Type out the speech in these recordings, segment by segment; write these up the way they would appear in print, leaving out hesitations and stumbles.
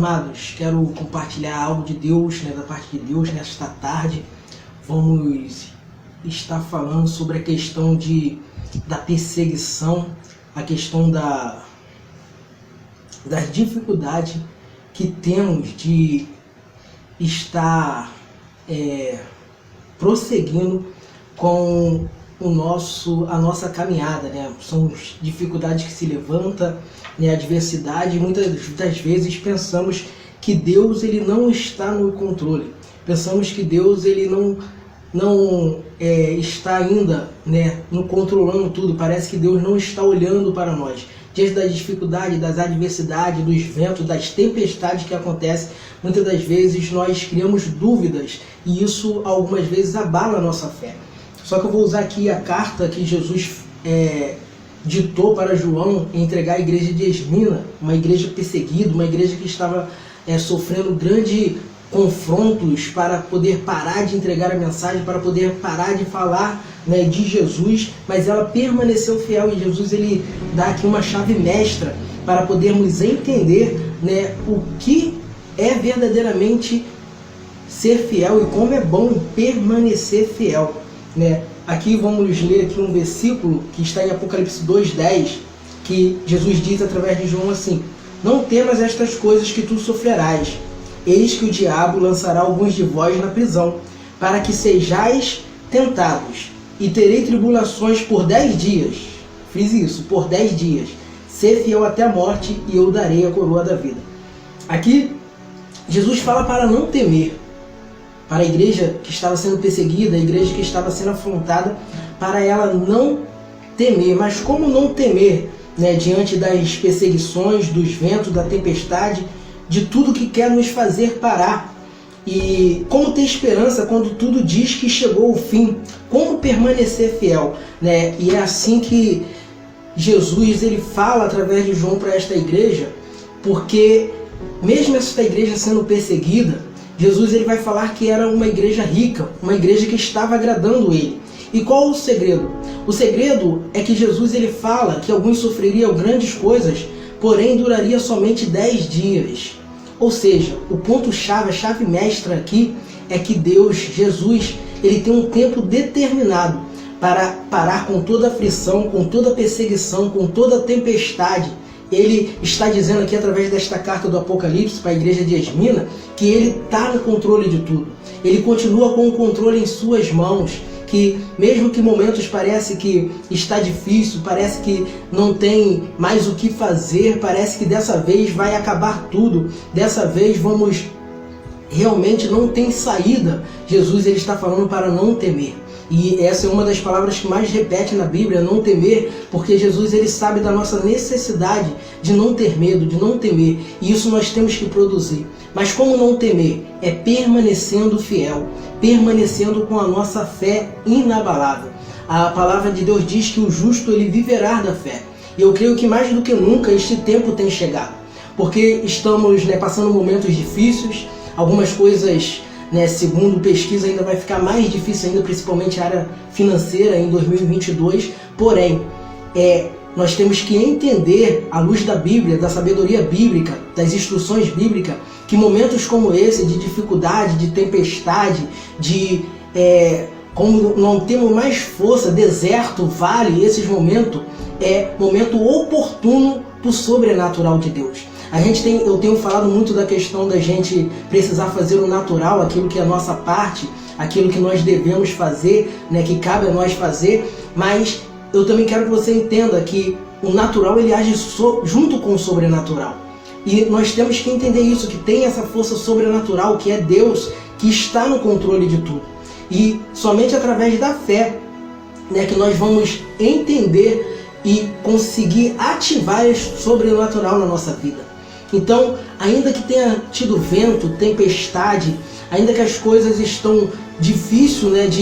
amados, quero compartilhar algo de Deus, da parte de Deus nesta tarde. Vamos estar falando sobre a questão da perseguição, a questão das dificuldades que temos de estar prosseguindo com a nossa caminhada, São dificuldades que se levantam, adversidade. Muitas das vezes pensamos que Deus ele não está no controle, pensamos que Deus ele não está ainda no controlando tudo. Parece que Deus não está olhando para nós. Diante das dificuldades, das adversidades, dos ventos, das tempestades que acontecem, muitas das vezes nós criamos dúvidas e isso algumas vezes abala a nossa fé. Só que eu vou usar aqui a carta que Jesus ditou para João entregar à igreja de Esmina, uma igreja perseguida, uma igreja que estava sofrendo grandes confrontos para poder parar de entregar a mensagem, para poder parar de falar de Jesus, mas ela permaneceu fiel. E Jesus ele dá aqui uma chave mestra para podermos entender o que é verdadeiramente ser fiel e como é bom permanecer fiel. Aqui vamos ler aqui um versículo que está em Apocalipse 2:10, que Jesus diz através de João assim: não temas estas coisas que tu sofrerás, eis que o diabo lançará alguns de vós na prisão, para que sejais tentados, e terei tribulações por 10 dias. Frise isso, por 10 dias. Ser fiel até a morte, e eu darei a coroa da vida. Aqui, Jesus fala para não temer, para a igreja que estava sendo perseguida, a igreja que estava sendo afrontada, para ela não temer. Mas como não temer diante das perseguições, dos ventos, da tempestade, de tudo que quer nos fazer parar? E como ter esperança quando tudo diz que chegou o fim? Como permanecer fiel? E é assim que Jesus ele fala através de João para esta igreja, porque mesmo esta igreja sendo perseguida, Jesus ele vai falar que era uma igreja rica, uma igreja que estava agradando ele. E qual o segredo? O segredo é que Jesus ele fala que alguns sofreriam grandes coisas, porém duraria somente 10 dias. Ou seja, o ponto-chave, a chave mestra aqui é que Deus, Jesus, ele tem um tempo determinado para parar com toda aflição, com toda perseguição, com toda tempestade. Ele está dizendo aqui através desta carta do Apocalipse para a igreja de Esmina que ele está no controle de tudo. Ele continua com o controle em suas mãos, que mesmo que momentos parece que está difícil, parece que não tem mais o que fazer, parece que dessa vez vai acabar tudo, dessa vez vamos realmente não tem saída, Jesus ele está falando para não temer. E essa é uma das palavras que mais repete na Bíblia, não temer, porque Jesus ele sabe da nossa necessidade de não ter medo, de não temer. E isso nós temos que produzir. Mas como não temer? É permanecendo fiel, permanecendo com a nossa fé inabalável. A palavra de Deus diz que o justo ele viverá da fé. E eu creio que mais do que nunca este tempo tem chegado. Porque estamos passando momentos difíceis, algumas coisas... segundo pesquisa ainda vai ficar mais difícil ainda, principalmente a área financeira em 2022, porém, nós temos que entender, à luz da Bíblia, da sabedoria bíblica, das instruções bíblicas, que momentos como esse, de dificuldade, de tempestade, como não temos mais força, deserto, vale, esses momentos, momento oportuno para o sobrenatural de Deus. Eu tenho falado muito da questão da gente precisar fazer o natural, aquilo que é a nossa parte, aquilo que nós devemos fazer, que cabe a nós fazer, mas eu também quero que você entenda que o natural ele age junto com o sobrenatural. E nós temos que entender isso, que tem essa força sobrenatural, que é Deus, que está no controle de tudo. E somente através da fé que nós vamos entender e conseguir ativar esse sobrenatural na nossa vida. Então, ainda que tenha tido vento, tempestade, ainda que as coisas estão difíceis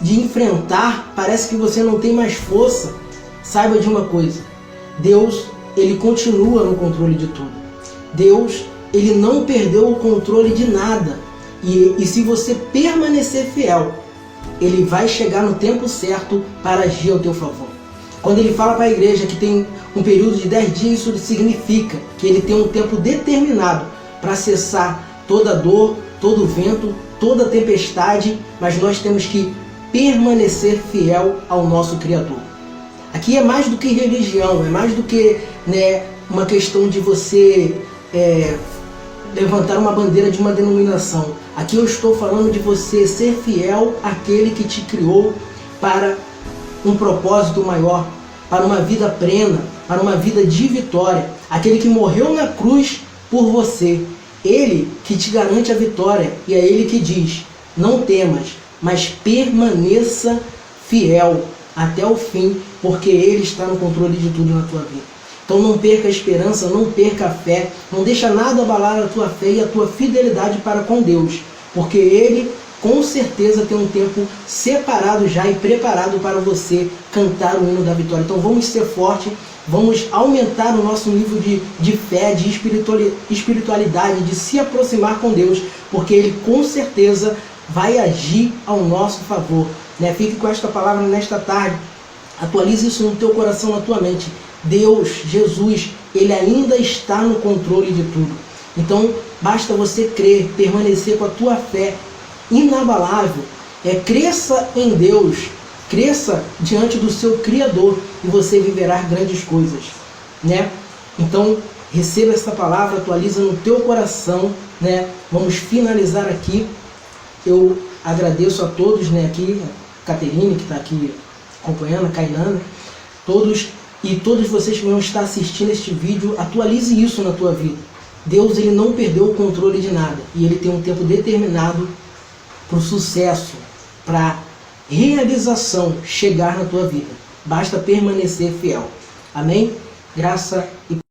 de enfrentar, parece que você não tem mais força, saiba de uma coisa: Deus, ele continua no controle de tudo. Deus, ele não perdeu o controle de nada. E se você permanecer fiel, ele vai chegar no tempo certo para agir ao teu favor. Quando ele fala para a igreja que tem um período de 10 dias, isso significa que ele tem um tempo determinado para cessar toda dor, todo vento, toda tempestade, mas nós temos que permanecer fiel ao nosso Criador. Aqui é mais do que religião, é mais do que, né, uma questão de você levantar uma bandeira de uma denominação. Aqui eu estou falando de você ser fiel àquele que te criou para um propósito maior, para uma vida plena, para uma vida de vitória. Aquele que morreu na cruz por você. Ele que te garante a vitória, e é Ele que diz: não temas, mas permaneça fiel até o fim, porque Ele está no controle de tudo na tua vida. Então não perca a esperança, não perca a fé, não deixa nada abalar a tua fé e a tua fidelidade para com Deus, porque Ele com certeza tem um tempo separado já e preparado para você cantar o hino da vitória. Então vamos ser fortes, vamos aumentar o nosso nível de fé, de espiritualidade, de se aproximar com Deus, porque Ele com certeza vai agir ao nosso favor. Né? Fique com esta palavra nesta tarde, atualize isso no teu coração, na tua mente. Deus, Jesus, Ele ainda está no controle de tudo. Então basta você crer, permanecer com a tua fé inabalável, cresça em Deus, cresça diante do seu Criador e você viverá grandes coisas, né? Então receba essa palavra, atualiza no teu coração, né? Vamos finalizar aqui. Eu agradeço a todos, né? Aqui, a Caterine que está aqui acompanhando, a Cainana, todos vocês que vão estar assistindo este vídeo, atualize isso na tua vida. Deus, Ele não perdeu o controle de nada e Ele tem um tempo determinado para o sucesso, para a realização chegar na tua vida. Basta permanecer fiel. Amém? Graça e